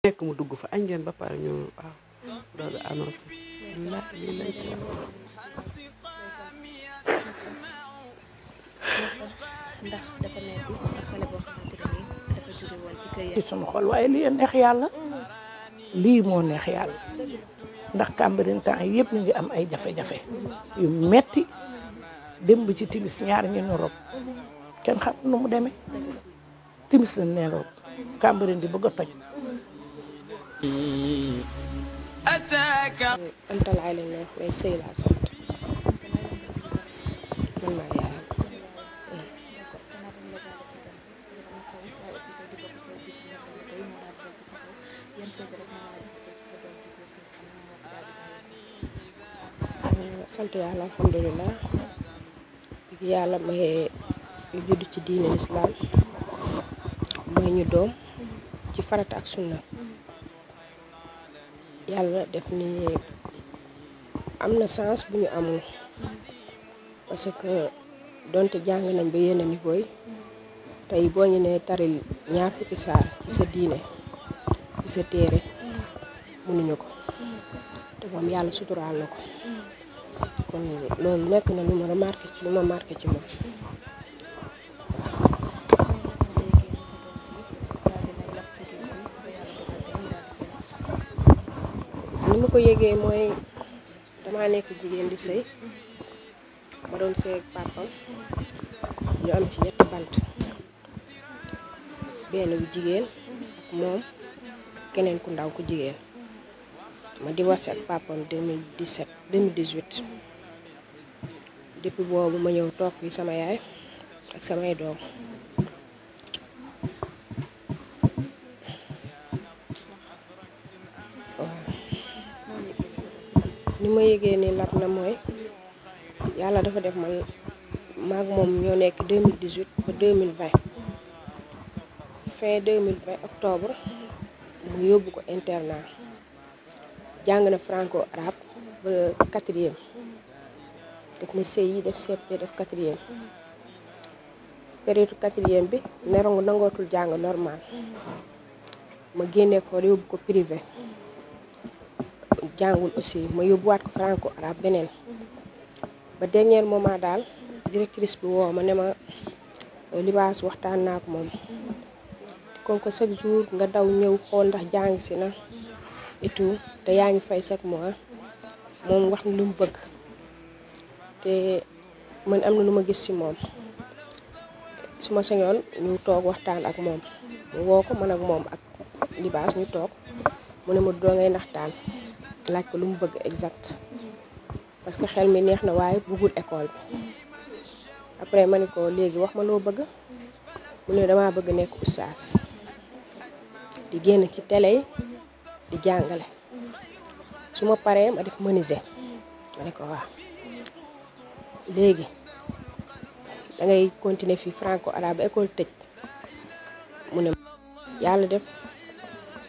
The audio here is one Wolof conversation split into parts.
nekk mu dugg fa añ ngeen ba pare ñu waaw doog a annoncé la lii lañ ci am. ndax dafa metti ndax xale boo xamante ne nii dafa jóge woon ci kër ci sunu xol waaye lii neex yàlla lii moo neex yàlla ndax Cambérène temps yëpp ñu ngi am ay jafe-jafe yu metti démb ci timis ñaar ñu nu rob kenn xam nu mu demee timis lañ leen rob Cambérène di bëgg a toj. Anta Laay lañ wax waaye sëy laa sant man maa yaayam. sant yàlla alhamdulilah yàlla maye ñu judd ci diine lislaam may ñu doom ci farata ak sunna yàlla def ni am na sens bu ñu amul parce que donte jàng nañ ba yenn niveau yi tey boo ñu nee taril ñaar fukki saar ci sa diine ci sa téere mënuñu ko te moom yàlla suturaal na ko kon loolu nekk na lu ma remarqué ci lu ma marqué ci moom. ni ma ko yëgee mooy dama nekk jigéen di sëy ma doon sëy ak papam ñu am ci ñetti bant benn bu jigéen ak moom keneen ku ndaw ku jigéen ma divorcé ak papam 2018 depuis boobu ma ñëw toog fi sama yaay ak samay doom ni ma yëgee ni lab na mooy yàlla dafa def man maag moom ñoo nekk 2018 ba 2020 fin 2020 octobre mu yóbbu ko internat jàng na franco arabe ba 4e def na CI def CP def 4e période 4e bi nerongu nangootul jàng normal ma génnee ko yóbbu ko privé jàngul aussi ma yóbbuwaat ko franco arabe beneen ba dernier moment daal directrice bi woo ma ne ma libaas waxtaan naa ko moom comme que chaque jour nga daw ñëw xool ndax jàng si na et tout te yaa ngi fay chaque mois moom wax na lu mu bëgg te man am na lu ma gis ci moom su ma sañoon ñu toog waxtaan ak moom mu woo ko man ak moom ak libaas ñu toog mu ne ma doo ngay naxtaan laaj ko lu mu bëgg exact parce que xel mi neex na waaye bëggul école bi après ma ne ko léegi wax ma loo bëgg mu ne damaa bëgg nekk oustaz di génn ci télé yi di jàngale su ma paree ma def menuisier ma ne ko waaw léegi da ngay continuer fii franco arabe école tëj mu ne yàlla def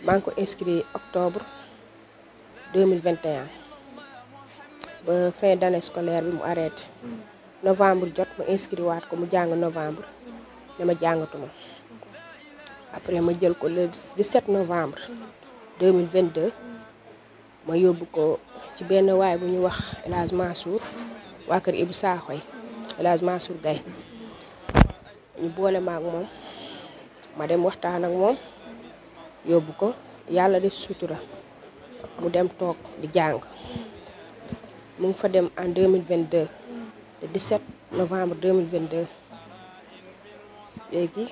maa ngi ko inscrit octobre 2021 ba fin d'année scolaire bi mu arrêté novembre jot ma inscrit waat ko mu jàng novembre dama jàngatuma après ma jël ko le 17 novembre 2022 ma yóbbu ko ci benn waay bu ñuy wax El Hadj Mansour waa kër Ibou Sakhoy El Hadj Mansour Gaye ñu boole ma ak moom ma dem waxtaan ak moom yóbbu ko yàlla def sutura mu dem toog di jàng mu ngi fa dem en 2022 le 17 novembre 2022 léegi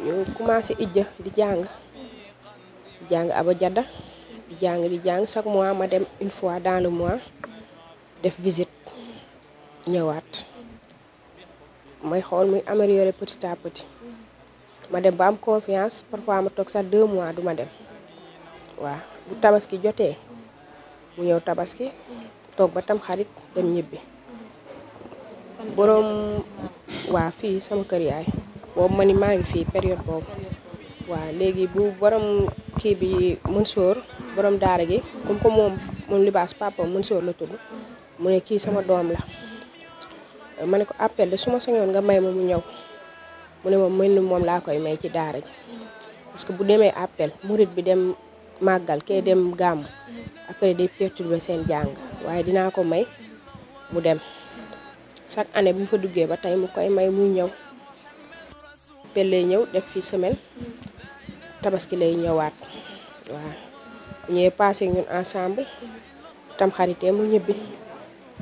ñu commencé ijja di jàng abajada di jàng chaque mois ma dem une fois dans le mois def visite ñëwaat may xool muy améliorer petit à petit ma dem ba am confiance parfois ma toog sax 2 mois du ma dem waaw bu tabaski jotee mu ñëw tabaski toog ba tam xarit dem ñibbi boroom waa fii sama kër yaay boobu ma ni maa ngi fii période boobu waaw léegi bu borom kii bi Mansour borom daara gi comme que moom libaas papa Mansour la tudd mu ne kii sama doom la ma ne ko appel de su ma sañoon nga may ma mu ñëw mu ne ma mel ni moom laa koy may ci daara ji parce que bu demee appel murit bi dem màggal kee dem gàmm après day perturber seen jàng waaye dinaa ko may mu dem chaque année bu mu fa duggee ba tey mu koy may muy ñëw appel lay ñëw def fi semaine tabaski lay ñëwaat waaw ñëwee passé ñun ensemble tam xaritee mu ñibbi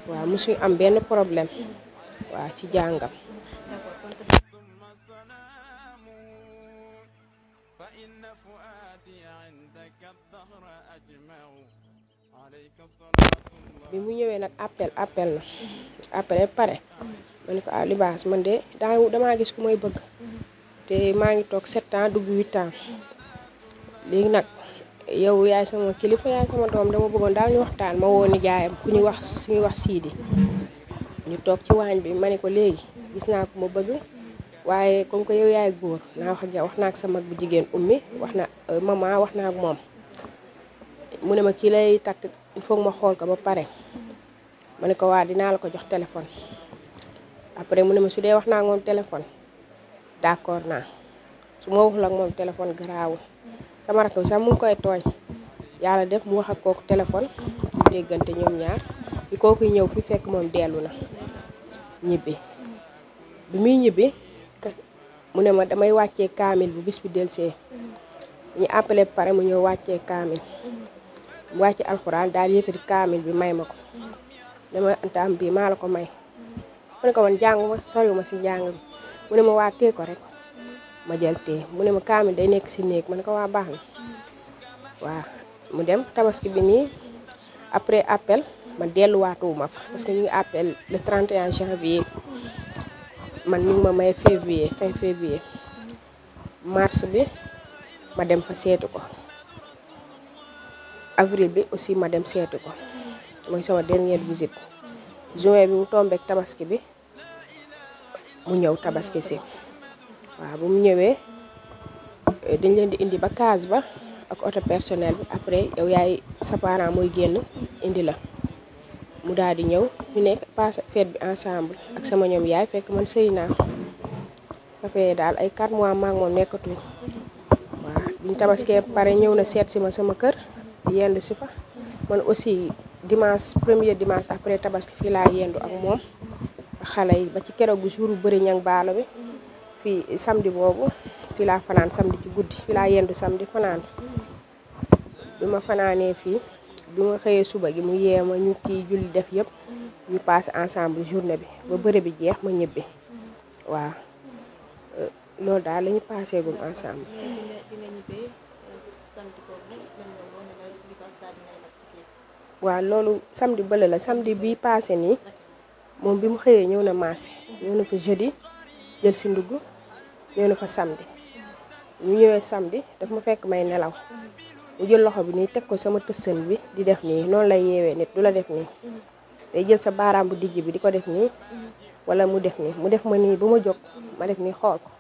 waaw mosuñu am benn problème waaw ci jàngam. bi mu ñëwee nag appel na après pare ma ne ko Libaas man de damaa gis ku may bëgg te maa ngi toog 7 ans dugg 8 ans léegi nag yow yaay sama kilifa yaay sama doom dama bëggoon daal ñu waxtaan ma woo nijaayam ku ñu wax suñu wax Sidi ñu toog ci waañ bi ma ne ko léegi gis naa ko ma bëgg waaye comme que yow yaay góor naa wax ak yow wax naa ak sa mag bu jigéen ummi wax na maman wax naa ak moom mu ne ma kii lay takk il faut ma xool ko ba pare ma ne ko waa dinaa la ko jox téléphone après mu ne ma su dee wax naa ak moom téléphone d'accord naa su ma waxul ak moom téléphone garaawul sama rakk bi sax mu ngi koy tooñ yàlla def mu wax ak kooku téléphone déggante ñoom ñaar bi kooku ñëw fi fekk moom dellu na ñibbi bi muy ñibbi mu ne ma damay wàccee kaamil bu bis bi delsee ñu appelé pare mu ñëw wàccee kaamil mu wàcce alxuraan daal yëkkati kaamil bi may ma ko dama antaam bii maa la ko may mu ne ko man jànguma soriwuma si njàng bi mu ne ma waa tee ko rek ma jël tee mu ne ma kaamil day nekk si néeg ma ne ko waa baax na waaw mu dem tabaski bi nii après appel ma delluwaatuwuma fa parce que ñu ngi appel le 31 janvier man ñu ngi ma may février fin février mars bi ma dem fa seetu ko avril bi aussi ma dem seetu ko mooy sama dernière visite juin bi mu tombeek tabaski bi mu ñëw tabaski si waaw bu mu ñëwee dañ leen di indi ba case ba ak auto personnel bi après yow yaay sa parent mooy génn indi la mu daal di ñëw ñu nekk passé fête bi ensemble ak sama ñoom yaay fekk man sëy naa ça fait daal ay 4 mois maak moom nekkatuñ waaw biñ tabaskee pare ñëw na seet si ma sama kër yendu si fa man aussi premier dimanche après tabaski fii laa yendu ak moom xale yi ba ci keroog bu jour bu bëri ñang baalo bi fii samedi boobu fii laa fanaan samedi ci guddi fii laa yendu samedi fanaan bi ma fanaanee fii bi ma xëyee suba gi mu yee ma ñu kii julli def yëpp ñu passé ensemble journée bi ba bëre bi jeex ma ñibbi waaw loolu daal la ñu passé gum ensemble. waaw loolu samedi bële la samedi bi passé nii moom bi mu xëyee ñëw na marché ñëw na fa jeudi jël si ndugg ñëw na fa samedi ñu ñëwee samedi daf ma fekk may nelaw mu jël loxo bi nii teg ko sama tësën bi di def nii noonu lay yeewee nit du la def nii day jël sa baaraam bu dijj bi di ko def nii wala mu def nii mu def ma nii ba ma jóg ma def nii xool ko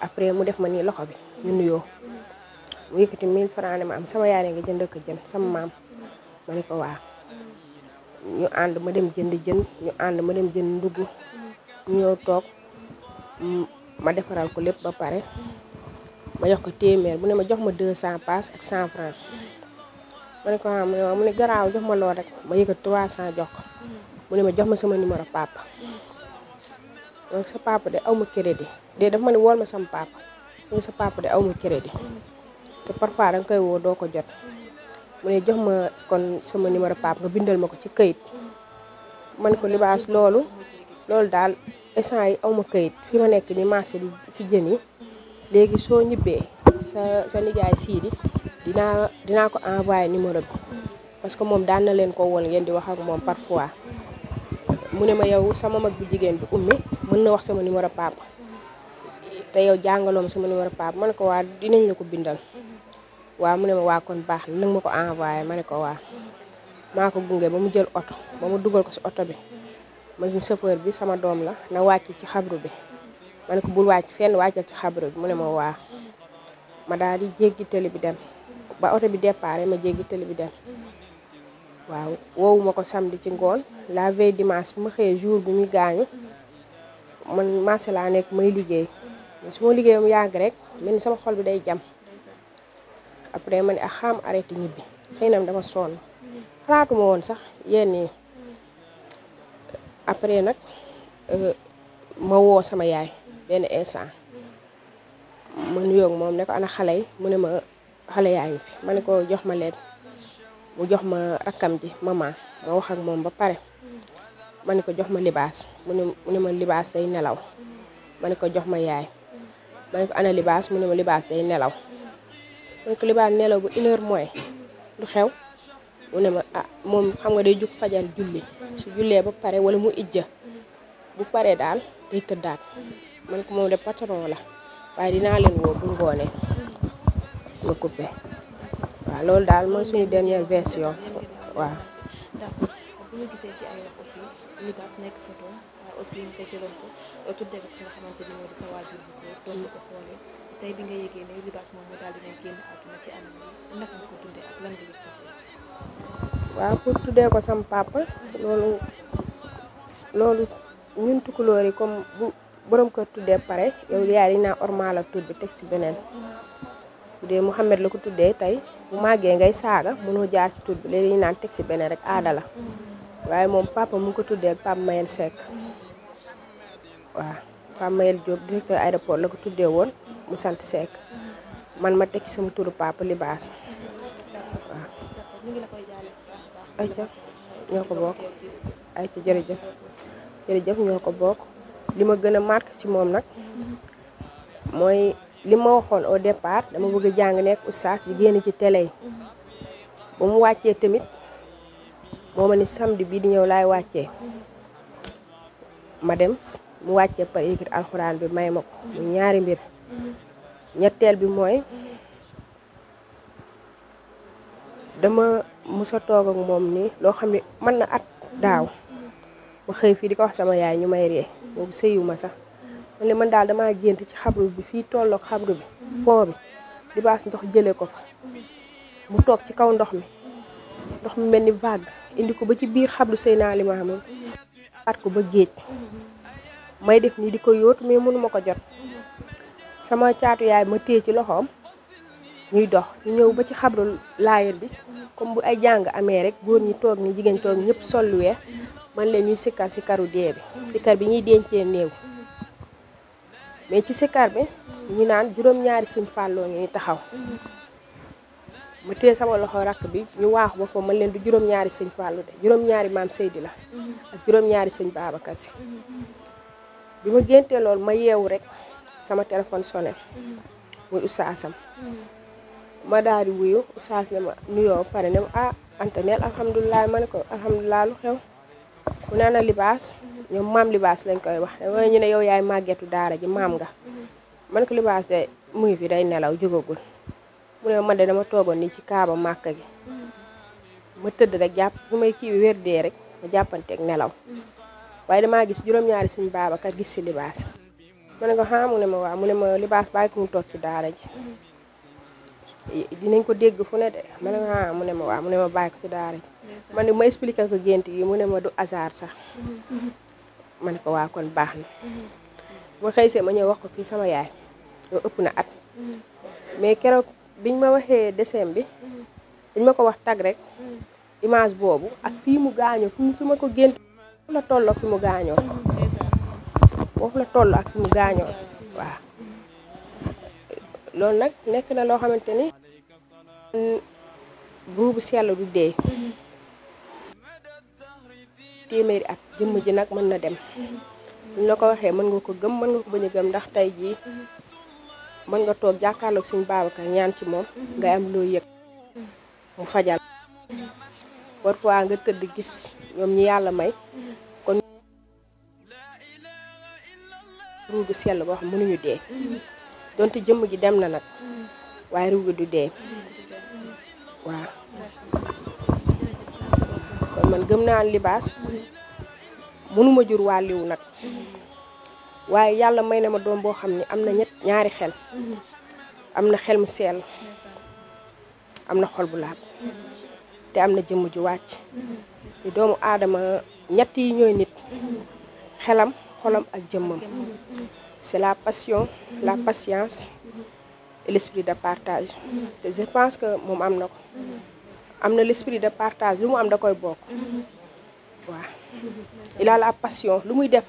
après mu def ma nii loxo bi ñu nuyoo mu yëkkati 1000 francs ne ma am sama yaay nga jënd ko jën sama maam ma ne ko waaw ñu ànd ma dem jënd jën ñu ànd ma dem jënd ndugg ñu ñëw toog ma defaral ko lépp ba pare ma jox ko téeméer mu ne ma jox ma 200 pass ak 100 francs ma ne ko waaw mu ne garaaw jox ma lool rek ma yëkkat 300 jox ko mu ne ma jox ma sama numéro papa donc sa papa de aw ma crédit de daf ma ne wool ma sama papa mu ne sa papa de aw ma crédit te parfois danga koy woo doo ko jot mu ne jox ma kon sama numéro papa nga bindal ma ko ci këyit ma ne ko Libaas loolu daal instant yi aw ma këyit fi ma nekk ni marché di ci jën yi léegi soo ñibbee sa nijaay Sidi dinaa ko envoyé numéro bi parce que moom daan na leen ko woon ngeen di wax ak moom parfois mu ne ma yow sama mag bu jigéen bi ummi mën na wax sama numéro papa te yow jàngaloo ma sama numéro papa ma ne ko waa dinañ la ko bindal waaw mu ne ma waa kon baax na nag ma ko envoyé ma ne ko waa maa ko gunge ba mu jël oto ba mu dugal ko si oto bi ma ni chauffeur bi sama doom la na wàcc ci xabru bi ma ne ko bul wàcc fenn wàccal ci xabru bi mu ne ma waa ma daal di jéggi télé bi dem ba oto bi déparé ma jéggi télé bi dem waaw woowu ma ko samedi ci ngoon la veille dimanche bu ma xëyee jour bi muy gaañu man marché laa nekk may liggéey su ma liggéeyam yàgg rek mel ni sama xol bi day jam après ma ne ak xam arrêté ñibbi xëy na dama sonn xalaatuma woon sax yenn yi après nag ma woo sama yaay benn instant ma nuyoo ak moom ne ko ana xale yi mu ne ma xale yaa ngi fi ma ne ko jox ma leen mu jox ma rakkam ji maman ma wax ak moom ba pare ma ne ko jox ma libaas mu ne ma libaas day nelaw ma ne ko jox ma yaay ma ne ko ana libaas mu ne ma libaas day nelaw ma ne ko libaas nelaw bu 1h moins lu xew mu ne ma ah moom xam nga day jug fajar julli su jullee ba pare wala mu ijja bu paree daal day tëddaat ma ne ko moom de patron la waaye dinaa leen woo bu ngoonee nga coupé waaw loolu daal mooy suñu dernière version waaw. d'accord bu ñu gisee ci ay wax aussi libaas nekk sa doom waaye aussi ñu koy jëloon ko tuddee ko ki nga xamante ni moo di sa waajur bu góor doon ko xoolee tey bi nga yëgee ne libaas moom mu daal dina génn àdduna ci anam bi naka nga ko dundee ak lan nga yëg sax. waaw pour tuddee ko sam papa loolu ñun tukulóor yi comme bu borom kër tuddee pare yow yaay di naa ormal ak tudd bi teg si beneen bu dee Mouhamed la ko tuddee tey bu màggee ngay saaga mënoo jaar ci tudd bi léegi ñu naan teg si beneen rek aada la waaye moom papa mu ngi ko tuddee Pape Mayel Seck waaw Pape Mayel Diop directeur aéroport la ko tuddee woon mu sant Seck man ma teg ci sama turu papa libaas waaw. ayca ñoo ko bokk ayca jërëjëf ñoo ko bokk li ma gën a marqué ci moom nag mooy li ma waxoon au départ dama bëgg a jàng nekk oustaz di génn ci télé yi ba mu wàccee tamit moo ma ni samedi bii di ñëw laay wàccee ma dem mu wàccee par écrit alxuraan bi may ma ko mu ñaari mbir ñetteel bi mooy dama musa toog ak moom nii loo xam ne mën na at daaw ma xëy fii di ko wax sama yaay ñu may ree boobu sëyuma sax man li man daal damaa gént ci xabru bi fii tolloog xabru bi pont bi libaas ndox jëlee ko fa mu toog ci kaw ndox mi mel ni vague indi ko ba ci biir xabru Seydina Limaamu at ko ba géej may def nii di ko yóotu mais mënuma ko jot sama caatu yaay ma téye ci loxoom ñuy dox ñu ñëw ba ci xabru Laayeen bi comme bu ay jàng amee rek góor ñi toog ni jigéen toog ñëpp sol lu weex man leen ñuy sikkar sikaru dee bi sikkar bi ñuy dencee néew mais ci sikkar bi ñu naan juróom-ñaari sëñ Falloo ngi taxaw ma téye sama loxo rakk bi ñu waaxu ba foofu man leen du juróom-ñaari sëñ Fallu de juróom-ñaari maam Seydi la ak juróom-ñaari sëñ Babacar Si bi ma géntee loolu ma yeewu rek sama téléphone sonné muy oustazam ma daal di wuyu oustaz ne ma nuyoo pare ne ma ah Antanel alhamdulilah ma ne ko alhamdulilah lu xew mu ne ana libaas ñoom maam libaas lañ koy wax waaye ñu ne yow yaay màggetu daara ji maam nga man ko libaas de mu ngi fi day nelaw jógagul mu ne man de dama toogoon nii ci kaaba màkk gi ma tëdd rek jàpp bu may kii wér dee rek ma jàppanteeg nelaw waaye damaa gis juróom-ñaari sëñ Babacar gis si libaas ma ne ko ah mu ne ma waaw mu ne ma libaas bàyyi ko mu toog ci daara ji dinañ ko dégg fu ne de ma ne ko ah mu ne ma waaw mu ne ma bàyyi ko ci daara ji man ne ma expliqué ko gént yi mu ne ma du hasard sax ma ne ko waa kon baax na ma xëy see ma ñëw wax ko fii sama yaay yow ëpp na at mais keroog biñ ma waxee décembre bi dañ ma ko wax tag rek image boobu ak fii mu gaañoo fi ma ko gént foofu la tolloo fi mu gaañoo foofu la tolloo ak fi mu gaañoo waaw loolu nag nekk na loo xamante ni buubu sell du dee téeméeri at jëmm ji nag mën na dem buñ la ko waxee mën nga ko gëm mën nga ko bañ a gëm ndax tey jii mën nga toog jàkkaarloog suñu Babacar ñaan ci moom ngay am loo yëg mu fajal parfois nga tëdd gis ñoom ñi yàlla may kon ruugu sell boo xam mënuñu dee donte jëmm ji dem na nag waaye ruugu du dee waaw kon man gëm naa libaas mënuma jur wàlliwu nag waaye yàlla may na ma doom boo xam ne am na ñaari xel am na xel mu sell am na xol bu laab te am na jëmm ju wàcc te doomu aadama ñett yi ñooy nit xelam xolam ak jëmmam c'est la passion la patience et l'esprit de partage te je pense que moom am na ko am na l'esprit de partage lu mu am da koy bokk waaw il a la passion lu muy def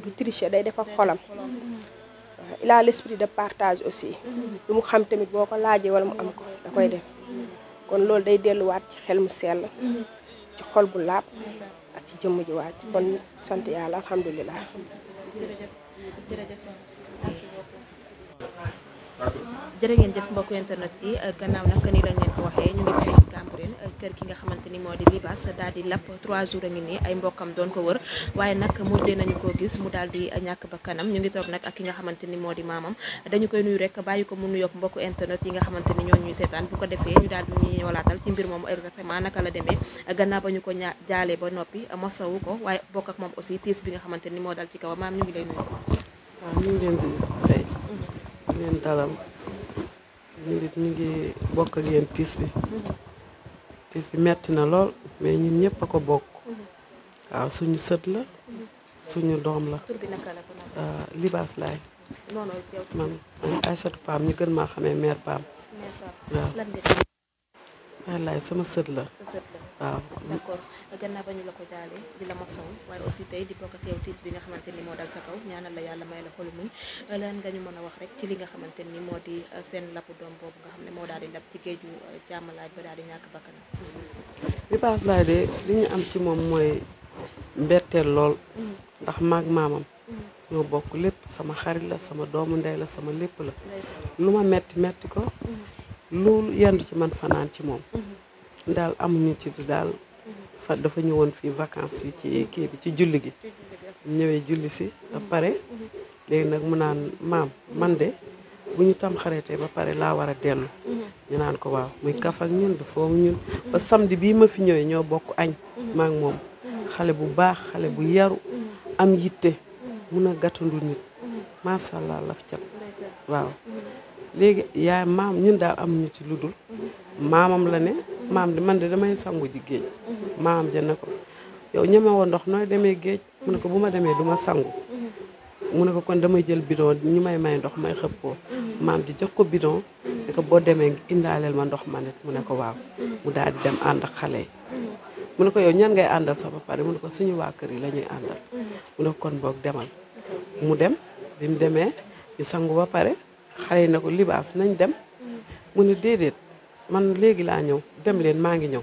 du tricher day def ak xolam waaw il a l'esprit de partage aussi lu mu xam tamit boo ko laajee wala mu am ko da koy def kon loolu day delluwaat ci xel mu sell ci xol bu laab ak ci jëmm ji waat kon sant yàlla alhamdulilah. jërë ngeen jëf mbokku internet yi gannaaw nag ni lañ leen ko waxee ñu ngi fi ci Cambérène kër ki nga xamante ni moo di Libaas daal di lapp 3 jours a ngi nii ay mbokkam doon ko wër waaye nag mujjee nañu koo gis mu daal di ñàkk ba kanam ñu ngi toog nag ak ki nga xamante ni moo di maamam dañu koy nuyu rek bàyyi ko mu nuyoog mbokku internet yi nga xamante ni ñoo ñuy seetaan bu ko defee ñu daal di ñuy walaatal ci mbir moomu exactement naka la demee gannaaw ba ñu ko jaalee ba noppi mosawu ko waaye bokk ak moom aussi tiis bi nga xamante ni moo dal ci kaw maam ñu ngi lay nuyu. waaw ñu ngi leen di fay di leen dalal ñu ngi bokk ak yéen tiis bi metti na lool mais ñun ñëpp a ko bokk waaw suñu sët la suñu doom la. tur bi naka la ko nag. Libaas laay. non non yow. man Aïssatou Pam ñu gën maa xamee mère Pam. waaw lan nga wallaay sama sët la. sa sët la. waaw d'accord gannaaw ba ñu la ko jaalee di la masaw waaye aussi tey di bokk ak yow tiis bi nga xamante ni moo dal sa kaw ñaanal la yàlla may la xolu muñ lan nga ñu mën a wax rek ci li nga xamante ni moo di seen lappu doom boobu nga xam ne moo daal di lapp ci géeju jàmmalaaj ba daal di ñàkk bakkanam. Libaas laay de li ñu am ci moom mooy mbetteel lool ndax maag maamam ñoo bokk lépp sama xarit la sama doomu ndey la sama lépp la lu ma metti ko loolu yendu ci man fanaan ci moom daal amuñu ci daal fa dafa ñëwoon fii vacances yi ci kii bi ci julli gi ñëwee julli si ba pare léegi nag mu naan maam man de bu ñu tam xaritee ba pare laa war a dellu ñu naan ko waaw muy kaf ak ñun du foofu ñun ba samedi bii ma fi ñëwee ñoo bokk añ maa ngi moom xale bu baax xale bu yaru am yitte mun a gàttandu nit macha allah laf cat waaw léegi yaay maam ñun daal amuñu ci lu dul maamam la ne maam di man de damay sangu ji géej maamam ja ne ko yow ñeme woo ndox nooy demee géej mu ne ko bu ma demee du ma sangu mu ne ko kon damay jël bidon ñu may ndox may xëpp ko maam ji jox ko bidon ne ko boo demee indaaleel ma ndox ma nit mu ne ko waaw mu daal di dem ànd ak xale yi mu ne ko yow ñan ngay àndal sax ba pare mu ne ko suñu waa kër yi la ñuy àndal mu ne ko kon boog demal mu dem bi mu demee ñu sangu ba pare xale yi ne ko Libaas nañ dem mu ne déedéet man léegi laa ñëw dem leen maa ngi ñëw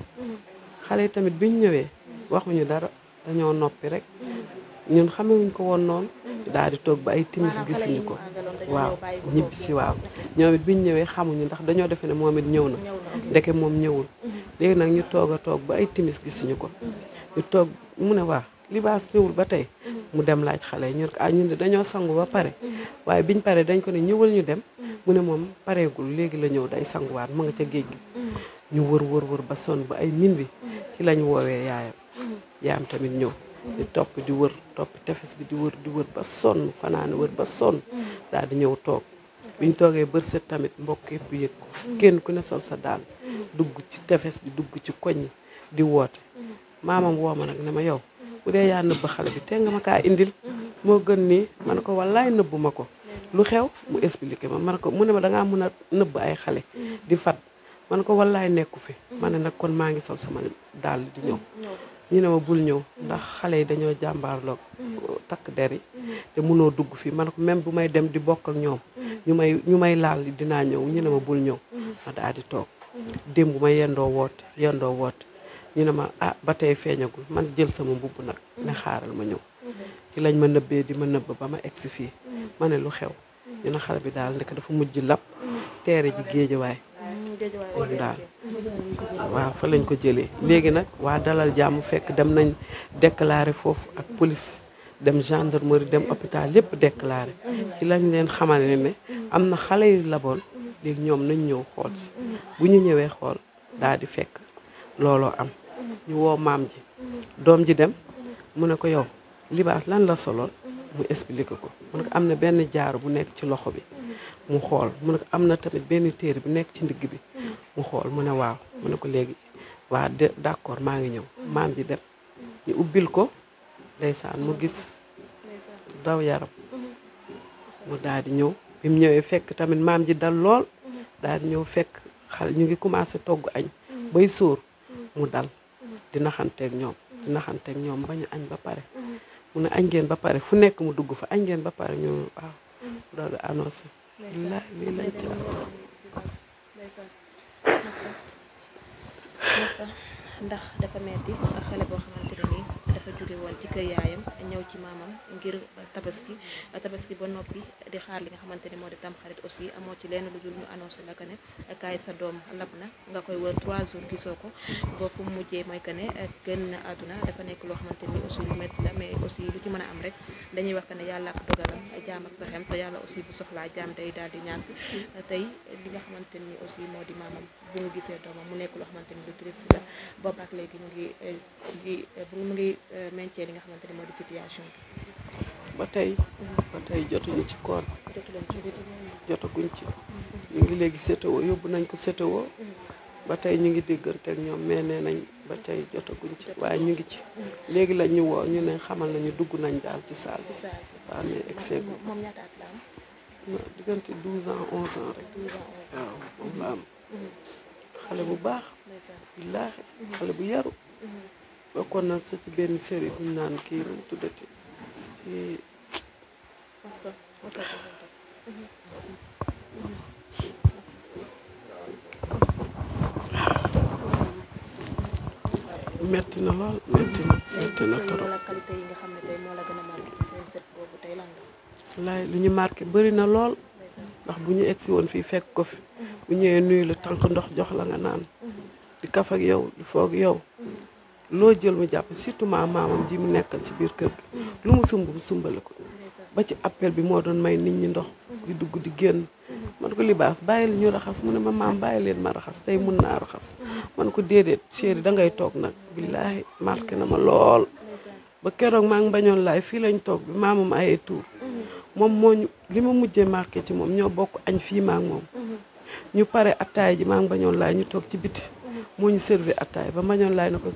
xale yi tamit biñ ñëwee waxuñu dara dañoo noppi rek ñun xamewuñ ko woon noonu daal di toog ba ay timis gisuñu ko waaw ñibbi si waaw ñoom it biñ ñëwee xamuñu ndax dañoo defe ne moom it ñëw na ndeke moom ñëwul léegi nag ñu toog a toog ba ay timis gisuñu ko ñu toog mu ne waa Libaas ñëwul ba tey mu dem laaj xale yi ñun de dañoo sangu ba pare waaye biñ pare dañ ko ne ñëwal ñu dem mu ne moom pareegul léegi la ñëw day sanguwaat mu nga ca géej gi ñu wër ba sonn ba ay min bi ci lañ woowee yaayam tamit ñëw di topp tefes bi di wër ba sonn fanaane wër ba sonn daal di ñëw toog biñ toogee bër set tamit mbokk yëpp yëg ko kenn ku ne sol sa daal dugg ci tefes bi dugg ci koñ di woote maamam woo ma nag ne ma yow bu dee yaa nëbb xale bi te nga ma kaa indil moo gën nii ma ne ko wallaay nëbbu ma ko lu xew mu expliqué ma ne ko mu ne ma dangaa mën a nëbb ay xale di fat ma ne ko wallaay nekku fi ma ne nag kon maa ngi sol sama daal di ñëw ñu ne ma bul ñëw ndax xale yi dañoo jàmbaarloog takk der yi te mënoo dugg fi ma ne ko même bu may dem di bokk ak ñoom ñu may laal dinaa ñëw ñu ne ma bul ñëw ma daal di toog démb ma yendoo woote ñu ne ma ba tey feeñagul man jël sama mbubb nag ne xaaral ma ñëw ci lañ ma nëbbee di ma nëbb ba ma egsi fii ma ne lu xew ñu ne xale bi daal ndek dafa mujj lap teere ji géejawaay daal waaw fa lañ ko jëlee léegi nag waa dalal jàmm fekk dem nañ déclaré foofu ak police dem gendarmerie dem hôpital yépp déclaré ci lañ leen xamal ne am na xale yu laboon léegi ñoom nañ ñëw xool si bu ñu ñëwee xool daal di fekk looloo am ñu woo maam ji doom ji dem mu ne ko yow Libaas lan la soloon mu expliqué ko mu ne ko am na benn jaaru bu nekk ci loxo bi mu xool mu ne ko am na tamit benn téere bu nekk ci ndigg bi mu xool mu ne waaw mu ne ko léegi waa d'accord maa ngi ñëw maam ji dem ñu ubbil ko ndeysaan mu gis daw yaram mu daal di ñëw bi mu ñëwee fekk tamit maam ji dal lool daal di ñëw fekk xale ñu ngi commencé togg añ bay sóor mu dal di naxanteeg ñoom ba ñu añ ba pare mu ne añ ngeen ba pare fu nekk mu dugg fa añ ngeen ba pare ñu waaw doog a annoncé lii lañ ci am ndax dafa metti xale boo xamante ne nii dafa jóge woon ci kër yaayam ñëw ci maamam ngir tabaski ba noppi di xaar li nga xamante ne moo di tamxarit aussi amoo ci lenn lu dul ñu annoncé la que ne kaay sa doom lab na nga koy wër 3 jours gisoo ko ba fu mu mujjee mooy que ne gën na àdduna dafa nekk loo xamante ni aussi lu metti la mais aussi lu ci mën a am rek dañuy wax que ne yàlla ak dogalam jaam ak pexem te yàlla aussi bu soxlaa jaam day daal di ñàkk tey li nga xamante ni aussi moo di maamam bu nga gisee doomam mu nekk loo xamante ni lu triste la boobu ak léegi mu ngi meñcee li nga xamante ni moo di situation bi ba tey jotuñu ci koor jotaguñ ci ñu ngi léegi CTO yóbbu nañ ko CTO ba tey ñu ngi digganteeg ñoom mais nee nañ ba tey jotaguñ ci waaye ñu ngi ci léegi la ñu woo ñu ne xamal nañu dugg nañ daal ci salle bi waaw mais excès moom ñaata at la am diggante 12 ans 11 ans rek waaw moom la am xale bu baax billaahi xale bu yaru bokkoon na sa ci benn série bu ñu naan kii nu tuddati ci metti na lool metti na trop qualité yi nga xam ne tey moo la gën a marqué ci seen set boobu tey lan la wallaay lu ñu marqué bëri na lool ndax bu ñu egsi woon fii fekk ko fi bu ñëwee nuyu la tànk ndox jox la nga naan di kaf ak yow di foog yow loo jël mu jàpp surtout maamam ji mu nekkal ci biir kër gi lu mu sumb mu sumbale ko ba ci appel bi moo doon may nit ñi ndox di dugg di génn man ko libaas bàyyil ñu raxas mu ne ma maam bàyyi leen ma raxas tey mun naa raxas man ko déedéet chéri da ngay toog nag billaahi marqué na ma lool ba keroog maa ngi bañoon laay fii lañ toog bi maamam ayee tuur moom moo ñu li ma mujjee marqué ci moom ñoo bokk añ fii maa ngi moom ñu pare attaay ji maa ngi bañoon laay ñu toog ci biti moo ñu servi attaay ba bañoon laay na ko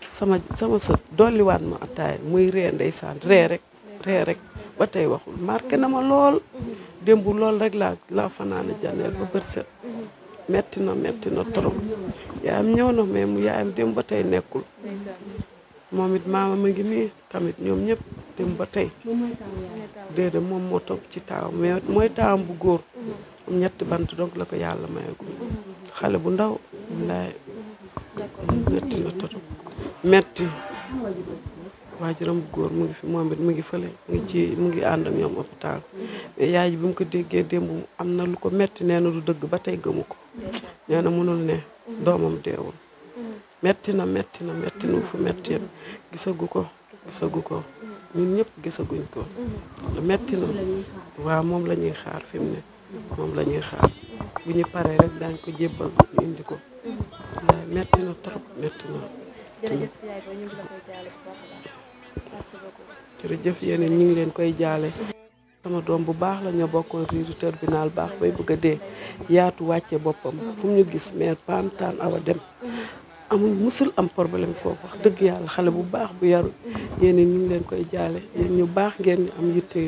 sama sët dolliwaat ma attaay muy ree ndeysaan ree rek ba tey waxul marqué na ma lool démb lool rek laa fanaana janeel ba bët set metti na trop yaayam ñëw na mais mu yaayam démb ba tey nekkul moom it maama ma ngi nii tamit ñoom ñëpp démb ba tey déedéet moom moo topp ci taawam mais mooy taawam bu góor moom ñetti bant donc la ko yàlla mayagum xale bu ndaw wallaay metti na trop metti waajuram bu góor mu ngi fi moom it mu ngi fële mu ngi ànd ak ñoom hôpital mais yaay ji bi mu ko déggee démb am na lu ko metti nee na du dëgg ba tey gëmu ko nee na mënul ne doomam deewul metti na fu metti yëpp gisagu ko ñun ñëpp gisaguñ ko metti na waaw moom la ñuy xaar fi mu ne moom la ñuy xaar bu ñu paree rek daañ ko jébbal ñu indi ko waaye metti na trop metti na jërëjëf yéen ñu ngi leen koy jaale sama doom bu baax la ñoo bokkoon riiru tribunal baax bay bëgg a dee yaatu wàcce boppam fu mu ñu gis meer Pam Taan Awa Dem amuñ musul am problème foofu wax dëgg yàlla xale bu baax bu yaru yéen ñu ngi leen koy jaale yéen ñu baax ngeen ñu am yitte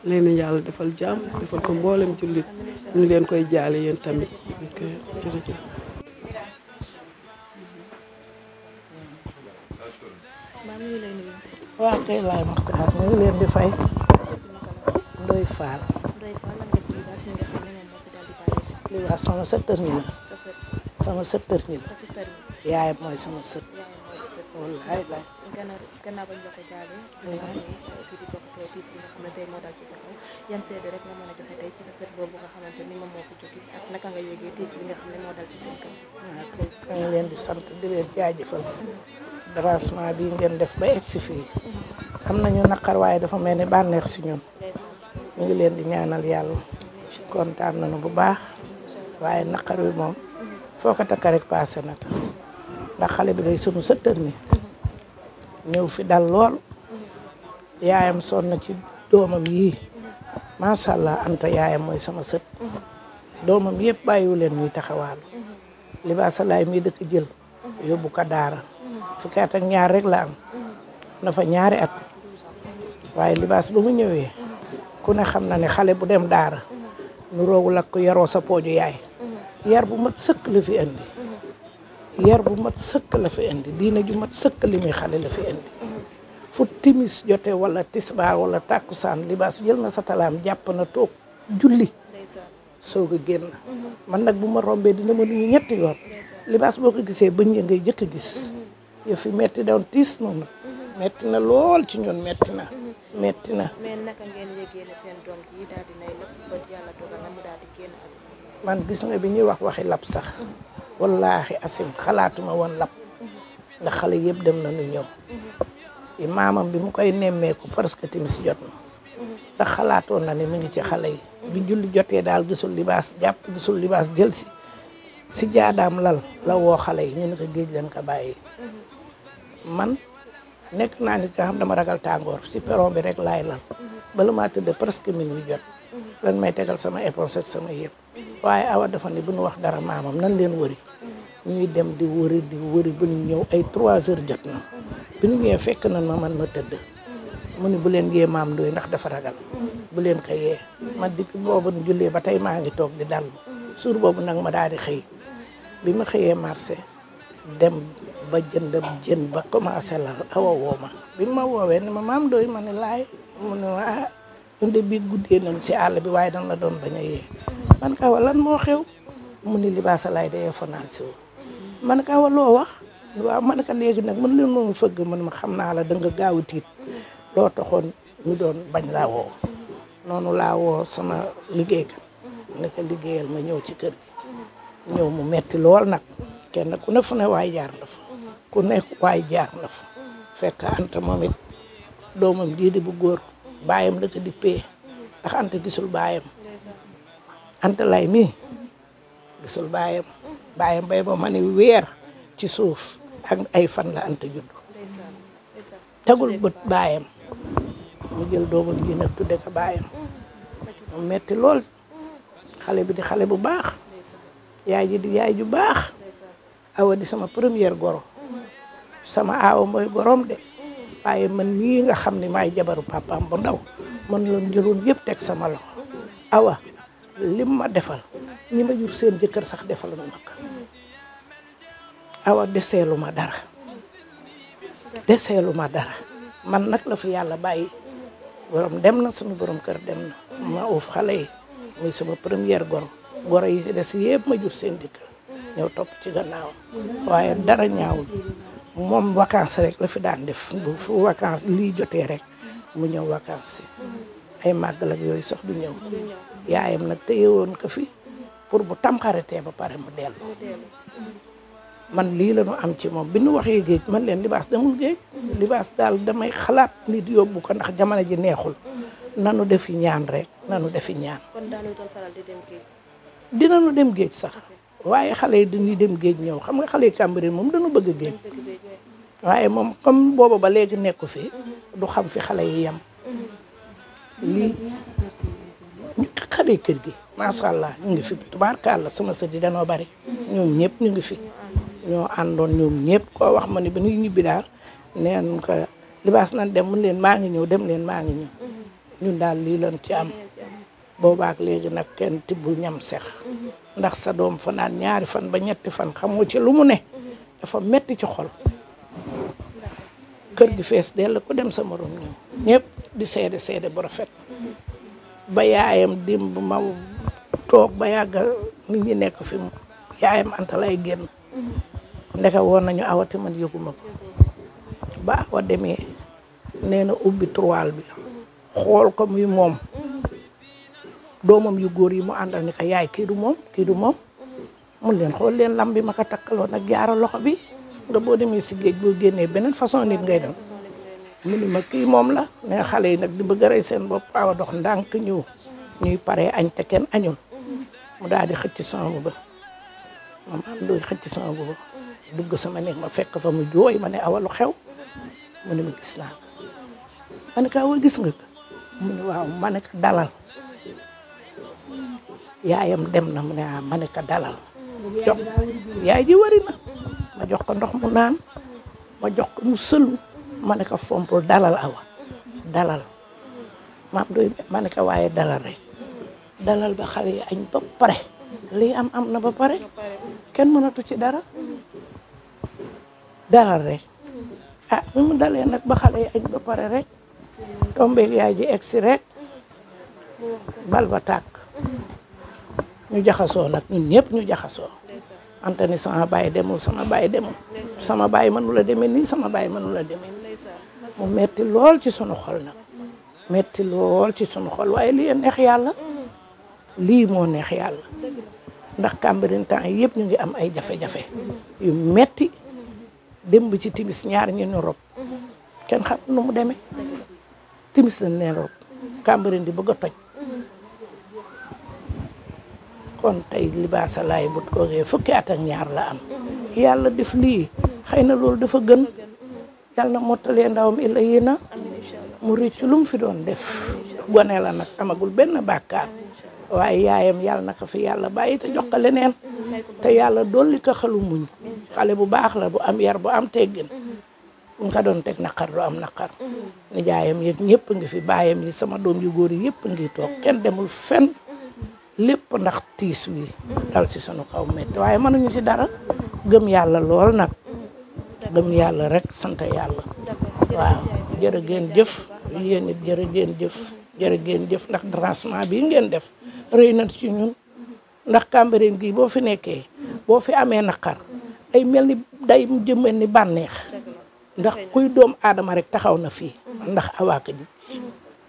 leen yàlla defal jàmm defal ko mboolem jullit ñu ngi leen koy jaale yéen tamit ok jërëjëf waaw kay laay Maxtaar ñu ngi leen di fay Ndoy Fall li wax sama sëttër ñi la yaayam mooy sama sët wallaay laay gannaaw bañ la ko jaale aussi di toppatoo tiis bi nga xam ne tey moo daal ci sa kaw yan seede rek nga mën a joxe tey ci sa sët boobu nga xamante ni moom moo ko jóge ak naka nga yéegee tiis bi nga xam ne moo daal ci seen kaw ka ngi leen di sant di leen jaajëfal dérangement bi ngeen def ba egsi fii am nañu naqar waaye dafa mel ni bànneex si ñun ñu ngi leen di ñaanal yàlla kontaan nañu bu baax waaye naqar wi moom foo ko takka rek passé na ndax xale bi day sunu sëttër mi ñëw fi dal lool yaayam sonn ci doomam yii macha allah Anta yaayam mooy sama sët doomam yëpp bàyyiwu leen ñuy taxawaalu libaasalaay mii dëkk jël yóbbu ko daara fukki at ak ñaar rek la am na fa ñaari at waaye libaas ba mu ñëwee ku ne xam na ne xale bu dem daara nu roowul ak ku yaroo sa pooju yaay yar bu mat sëkk la fi indi yar bu mat sëkk la fi indi diina ju mat sëkk li muy xale la fi indi fu timis jote wala tisbaar wala tàkkusaan libaas jël na sa talaam jàpp na toog julli soog a génn man nag bu ma rombee dina ma nuyu ñetti yoon libaas boo ko gisee bëñ ya ngay jëkk a gis yëf yi metti doon tiis noonu metti na lool ci ñun metti na metti na. mais naka ngeen yëgee ne seen doom ji daal di nay lépp ba yàlla dogal na mu daal di génn ak man gis nga bi ñuy wax waxi lab sax wallaahi asim xalaatuma woon lab ndax xale yëpp dem nañu ñëw maamam bi mu koy nemmeeku parce que timis jot na ndax xalaatoon na ne mi ngi ci xale yi bi julli jotee daal gisul libaas jàpp gisul libaas jël si jaadaam lal la woo xale yi ñu ne ko géej leen ko bàyyi man nekk naa nit nga xam dama ragal tàngoor si peron bi rek laay lal bala maa tëdd presque minuit jot lan may tegal sama éponge ak sama yëpp waaye awa dafa ne bu ñu wax dara maamam nan leen wëri ñuy dem di wëri ba ñu ñëw ay 3 heures jot na bi ñu ñëwee fekk na ma man ma tëdd mu ne bu leen yee maam Ndoye ndax dafa ragal bu leen ko yee ma depuis boobu ñu jullee ba tey maa ngi toog di dallu suur boobu nag ma daal di xëy bi ma xëyee marché dem ba jënd jën ba commencé lal awa woo ma bi ma woowee ne ma maam Ndoye ma ne laay mu ne ma ah ñun de bii guddee nañ si àll bi waaye dañ la doon bañ a yee man ka wa lan moo xew mu ni libaasa lay dee fanaan si woo man ka wa loo wax waaw man ka léegi nag mën leen moom fëgg man ma xam naa la da nga gaaw a tiit loo taxoon ñu doon bañ laa woo noonu laa woo sama liggéeykat ne ko liggéeyal ma ñëw ci kër gi ñëw mu metti lool nag kenn ku ne fu ne waay jaar na fa ku ne waay jaar na fa fekk Anta moom it doomam jii di bu góor baayam la ko di pee ndax Anta gisul baayam Anta lay mii gisul baayam bay ba ma ni weer ci suuf ak ay fan la Anta judd tegul bët baayam mu jël doomam ji nag tudde ko baayam mu metti lool xale bi di xale bu baax yaay ji di yaay ju baax awa di sama première goro sama aawa mooy gorom de waaye man mii nga xam ne maay jabaru papaam bu ndaw man la jëloon yëpp teg sama loxo awa lim ma defal ñi ma jur seen jëkkër sax defal ma ko awa deseelu ma dara man nag la fi yàlla bàyyi borom dem na suñu borom kër dem na ma uuf xale yi muy sama première goro yi si des yëpp ma jur seen jëkkër ñëw topp ci gannaawam waaye dara ñaawul moom vacances rek la fi daan def bu fu vacances lii jotee rek mu ñëw vacances si ay màggal ak yooyu sax du ñëw yaayam nag téye woon ko fi pour bu tamxaritee ba pare mu dellu man lii la ñu am ci moom bi ñu waxee géej man leen libaas demul géej libaas daal damay xalaat nit yóbbu ko ndax jamono ji neexul nanu defi ñaan rek nanu defi ñaan. kon daanu doon faral di dem géej. dinañu dem géej sax waaye xale yi dañuy dem géej ñëw xam nga xale yi Cambérène moom dañu bëgg géej waaye moom comme booba ba léegi nekku fi du xam fi xale yi yem lii xale yi kër gi macha allah ñu ngi fi tubaarkàlla sama sët yi danoo bari ñoom ñëpp ñu ngi fi ñoo àndoon ñoom ñëpp koo wax ma ne ba ñuy ñibbi daal neen ko libaas nan dem mun leen maa ngi ñëw dem leen maa ngi ñëw ñun daal lii lan ci am boobaak léegi nag kenn tibbul ñam sex ndax sa doom fanaan ñaari fan ba ñetti fan xamoo ci lu mu ne dafa metti ci xol kër gi fees dell ku dem sa morom ñëw ñëpp di seede bu rafet ba yaayam dimb ma toog ba yàgga nit ñi nekk fi mu yaayam Anta lay génn ndeke woon nañu awati man yëguma ko ba awa demee nee na ubbi tiroir bi xool ko muy moom doomam yu góor yi mu àndal ni ko yaay kii du moom mun leen xool leen lam bi ma ko takkaloon nag jaara loxo bi nga boo demee si géej boo génnee beneen façon nit ngay doon mu ni ma kii moom la ne xale yi nag di bëgg a rey seen bopp awa dox ndànk ñëw ñuy paree añ te kenn añul mu daal di xëcc sama bu ba ma maam Ndoye xëcc sama bu ba dugg sama néeg ma fekk fa mu jooy ma ne awa lu xew mu ne ma gis naa ko ma ne ko awa gis nga ko mu ne waaw ma ne ko dalal yaayam dem na mu ne ah ma ne ko dalal jox yaay ji wari na ma jox ko ndox mu naan ma jox ko mu sëlmu ma ne ko fompul dalal awa dalal maam Ndoye ma ne ko waaye dalal rek dalal ba xale yi añ ba pare lii am na ba pare kenn mënatu ci dara dalal rek bi mu dalee nag ba xale yi añ ba pare rek tombeeg yaay ji egsi rek bal ba tàkk ñu jaxasoo nag ñun ñëpp ñu jaxasoo ante ni sama baay demul sama baay mënula demee nii sama baay mënula demee nii mu metti lool ci sunu xol nag metti lool ci sunu xol waaye lii neex yàlla lii moo neex yàlla ndax Cambérène temps yëpp ñu ngi am ay jafe-jafe yu metti démb ci timis ñaar ñu rob kenn xam nu mu demee timis lañ leen rob Cambérène di bëgg a toj kon tey Libaas Laay bu toogee fukki at ak ñaar la am yàlla def lii xëy na loolu dafa gën yàlla na mottalee ndawam illa yi na mu rëcc lu mu fi doon def gone la nag amagul benn bàkkaar waaye yaayam yàlla na ko fi yàlla bàyyi te jox ko leneen te yàlla dolli ko xelu muñ xale bu baax la bu am yar bu am teggin bu nga doon teg naqar du am naqar nijaayam yëpp ñëpp ngi fi baayam yi sama doom yu góor yi yëpp ngi toog kenn demul fenn lépp ndax tiis wi dal ci sunu kaw metti waaye mënuñu ci dara gëm yàlla lool nag gëm yàlla rek sant yàlla waaw jërë ngeen jëf yéen it jërë ngeen jëf ndax dérangement bii ngeen def rëy na ci ñun ndax Cambérène gii boo fi nekkee boo fi amee naqar day mel ni day jëmel ni bànneex ndax kuy doom aadama rek taxaw na fii ndax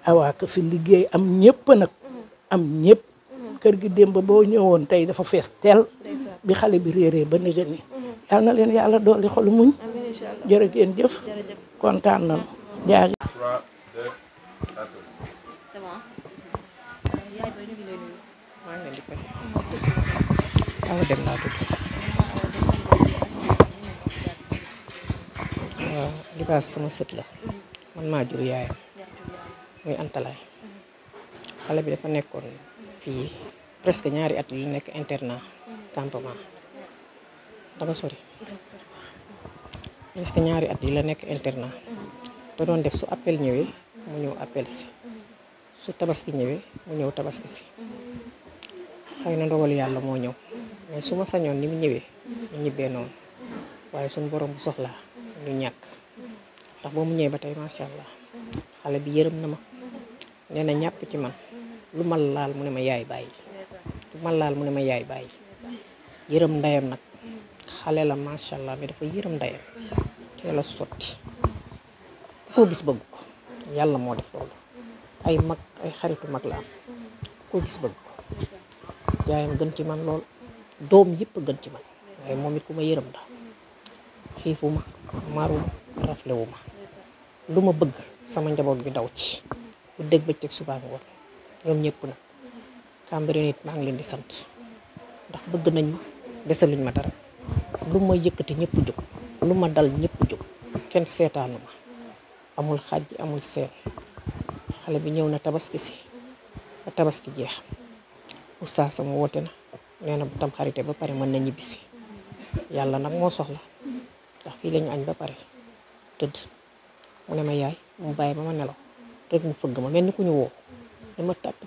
awaaka fi liggéey am ñëpp nag am ñëpp kër gi démb boo ñëwoon tey dafa fees teel bi xale bi réeree ba nëgë ni yal na leen yàlla dolli xolu muñ jërë ngeen jëf kontaan nañu jaagi maa ngi leen di fay awa dem laa tudd Libaas sama sët la man maa jur yaayam muy antalaay xale bi dafa nekkoon fii presque ñaari at yu nekk internat campement dafa sori presque ñaari at yi la nekk internat da doon def su appel ñëwee mu ñëw appel si su tabaski ñëwee mu ñëw tabaski si xëy na ndogal yàlla moo ñëw mais su ma sañoon ni mu ñëwee ñu ñibbee noonu waaye suñu borom bu soxlaa ñu ñàkk ndax boo mu ñëwee ba tey macha allah xale bi yërëm na ma nee na ñàpp ci man lu ma laal mu ne ma yaay bàyyi lu ma laal mu ne ma yaay bàyyi yërëm ndeyam nag xale la macha allah mais dafa yërëm ndeyam teel a sotti koo gis bëgg ko yàlla moo def loolu ay mag ay xaritu mag la am koo gis bëgg ko yaayam gën ci man lool doom yëpp gën ci man waaye moom it ku ma yërëm la xiifuma maruma raflewuma lu ma bëgg sama njaboot gi daw ci bu dégg bëccëg subaa ngoon ñoom ñëpp nag Cambérène it maa ngi leen di sant ndax bëgg nañ ma desaluñ ma dara lu ma yëkkati ñëpp jóg lu ma dal ñëpp jóg kenn seetaanu ma amul xàjj amul seen xale bi ñëw na tabaski si ba tabaski jeex oustaz sama woote na nee na bu tam xarite ba pare mën na ñibbisi yàlla nag moo soxla ndax fii lañu añ ba pare tëdd mu ne ma yaay mu bàyyi ba ma nelaw rek mu fëgg ma mel ni ku ñu woo ne ma tàpp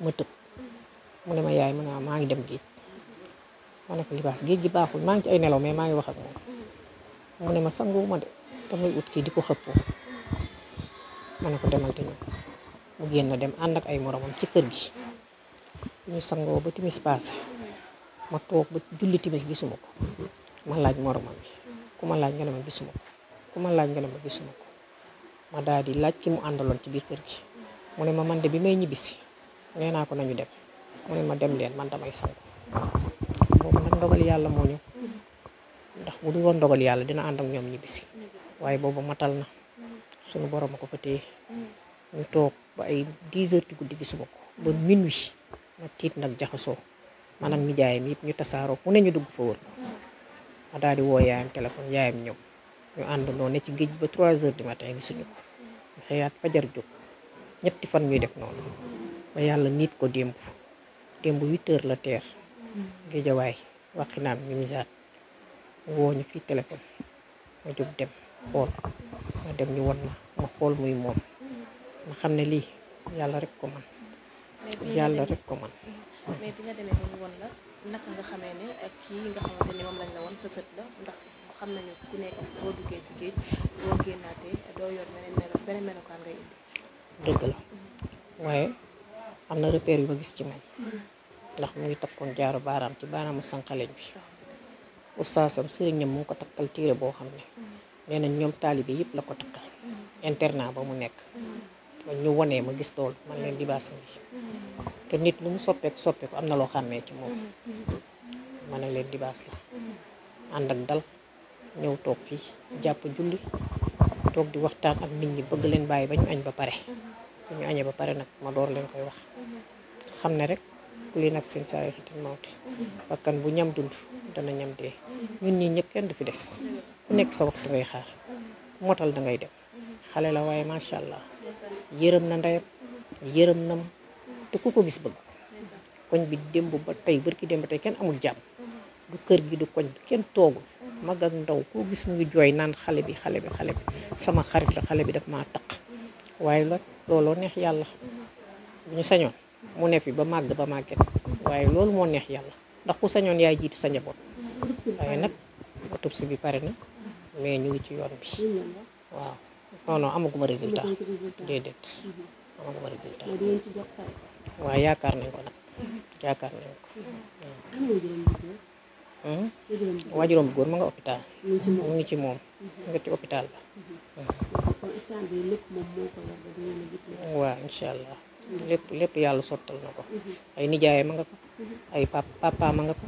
ma tëb mu ne ma yaay mu ne maa ngi dem géej ma ne ko Libaas géej gi baaxul maa ngi ci ay nelaw mais maa ngi wax ak moom mu ne ma sanguwuma de damay ut kii di ko xëppoo ma ne ko demal te ñëw mu génn dem ànd ak ay moromam ci kër gi ñu sangoo ba timis passé ma toog ba julli timis gisuma ko ma laaj moromam bi ku ma laaj nga ne ma gisuma ko ku ma laaj nga ne ma gisuma ko ma daal di laaj ki mu àndaloon ci biir kër gi mu ne ma man de bi may ñibbisi nee naa ko nañu dem mu ne ma dem leen man damay sangu boobu nag ndogal yàlla moo ñëw ndax bu dul woon ndogal yàlla dina ànd ak ñoom ñibbisi waaye boobu matal na suñu borom a ko fa téye ñu toog ba ay 10 heures ci guddi gisuma ko ba minuit ma tiit nag jaxasoo man ak nijaayam yëpp ñu tasaaroo mu ne ñu dugg fa wër ko ma daal di woo yaayam téléphone yaayam ñëw ñu àndandoo ne ci géej ba 3 heures du matin gisuñu ko ñu xëyaat fajar jóg ñetti fan ñuy def noonu ba yàlla nit ko démb 8 heures la teer géejawaay waxinaam ñu misaat woo ñu fii téléphone ma jóg dem xool ma dem ñu won ma xool muy moom ma xam ne lii yàlla rek ko man yàlla rek ko man mais bi nga demee ba ñu won la naka nga xamee ne kii nga xamante ni moom lañ la woon sa sët la ndax xam nañu ku nekk boo duggee ci géej boo génnaatee doo yor beneen melokaan ngay indi. dëgg la waaye am na repère yu ma gis ci moom ndax mu ngi takkoon jaaru baaraam ci baaraamu sànqaleñ bi oustazam sëriñam mu ngi ko takkal téere boo xam ne nee nañ ñoom taalibe yëpp la ko takkal internat ba mu nekk ñu wonee ma gis loolu man leen Libaas ngi te nit lu mu soppeeku am na loo xàmmee ci moom ma ne leen Libaas la ànd ak dal ñëw toog fii jàpp julli toog di waxtaan ak nit ñi bëgg leen bàyyi ba ñu añ ba pare bu ñu añee ba pare nag ma door leen koy wax xam ne rek kulli nafsin zaa'iqatul mawti bakkan bu ñam dund dana ñam dee ñun ñii ñëpp kenn du fi des ku nekk sa waxtu ngay xaar motal da ngay dem xale la waaye macha allah yërëm na ndeyam yërëm na ma te ku ko gis bëgg koñ bi démb ba tey barki démb ba tey kenn amul jàmm du kër gi du koñ bi kenn toogul mag ak ndaw koo gis mu ngi jooy naan xale bi sama xarit la xale bi daf maa taq waaye la looloo neex yàlla bu ñu sañoon mu ne fi ba màgg ba màgget waaye loolu moo neex yàlla ndax ku sañoon yaay jiitu sa njaboot waaye nag autopsie bi pare na mais ñu ngi ci yoon bi waaw non amaguma résultat déedéet amaguma résultat waaye yaakaar nañ ko nag yaakaar nañ ko waajuram bu góor ma nga hôpital mu ngi ci moom mu nga ci hôpital ba waaw incha allah lépp yàlla sottal na ko ay nijaay ma nga fa ay papa ma nga fa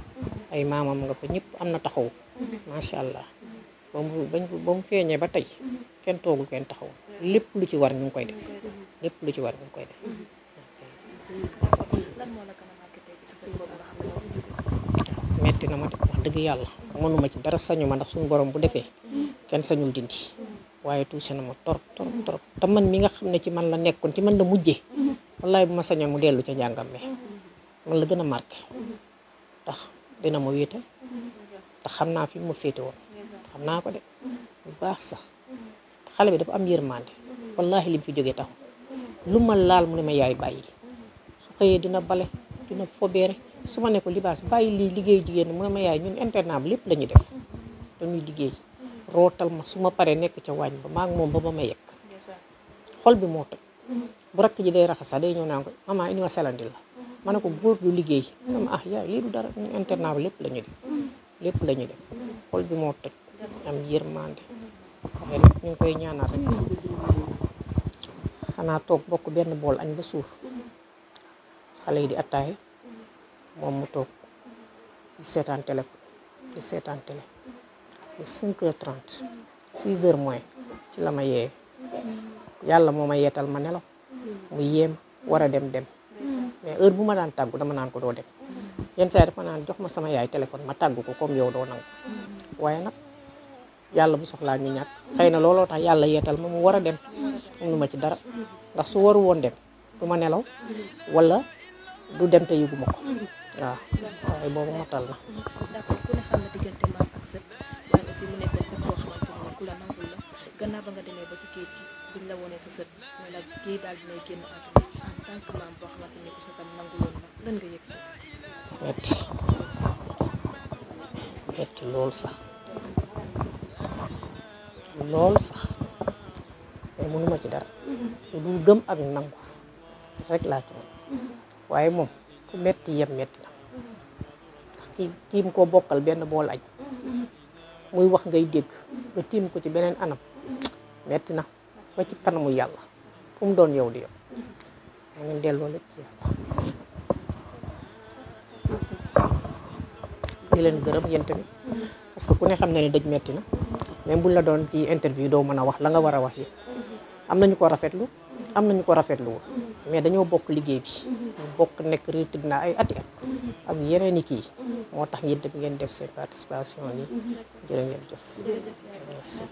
ay maama ma nga fa ñëpp am na taxaw macha allah ba mu feeñee ba tey kenn toogul kenn taxaw lépp lu ci war ñu ngi koy def lépp lu ci war ñu ngi koy def metti na ma de wax dëgg yàlla mënuma ci dara sañu ma ndax suñu borom bu defee kenn sañul dindi waaye touché na ma torop te man mi nga xam ne ci man la nekkoon ci man la mujjee wallaay bu ma sañoon mu dellu ca njàngam mi man la gën a marqué ndax dina ma wéetal te xam naa fi mu ma féete woon xam naa ko de bu baax sax xale bi dafa am yërmande wallahi li mu fi jógee taxu lu ma laal mu ne ma yaay bàyyi su xëyee dina bale dina fobeere su ma ne ko Libaas bàyyi lii liggéey jigéen mu ne ma yaay ñun internat bi lépp la ñuy def dañuy liggéey rootal ma su ma paree nekk ca waañ ba maa ngi moom ba ma yekk xol bi moo toj bu rakk ji day raxas sax day ñëw naan ko maman indi ma selandi la ma ne ko góor du liggéey mu ne ma yaay lii du dara ñun internat bi lépp la ñuy def lépp la ñuy def xol bi moo toj am yërmande waaye nag ñu ngi koy ñaanal rek xanaa toog bokk benn bool añ ba suur xale yi di attaaye moom mu toog di seetaan téléphone di seetaan télé ba 5h30 6h moins ci la ma yee yàlla moo ma yeetal ma nelaw mu yéem war a dem mais heure bu ma daan tàggu dama naan ko doo dem yenn saa yi dafa naan jox ma sama yaay téléphone ma tàggu ko comme yow doo nangu waaye nag yàlla bu soxlaa ñu ñàkk xëy na looloo tax yàlla yeetal ma mu war a dem mënu ma ci dara ndax su waru woon dem du ma nelaw wala du dem te yëguma ko waaw waaye boobu matal na. d'accord ku ne xam na diggante maam ak sët waaye aussi mu nekkoon sët boo xamante ni ku la nangul la gannaaw ba nga demee ba ci géej gi buñ la wonee sa sët mais nag kii daal dinay génn àdduna en tant que maam boo xamante ni ku sëtam nanguloon la lan nga yëg metti lool sax lool sax mais mënuma ci dara lu gëm ak nangu rek laa ci mën waaye moom ku metti yem metti na ndax kii tiim koo bokkal benn bool añ muy wax ngay dégg nga tiim ko ci beneen anam metti na ba ci kanamu yàlla fu mu doon yow di yow mu ngi delloo lépp ci yàlla di leen gërëm yéen tamit parce que ku ne xam na ne dëj metti na même buñ la doon ci interview doo mën a wax la nga war a wax yi am nañu ko rafetlu am nañu ko rafetluwul mais dañoo bokk liggéey bi ñu bokk nekk retraité na ay ati at ak yeneen i kii moo tax yéen tamit ngeen def seen participation yi jërë ngeen jëf merci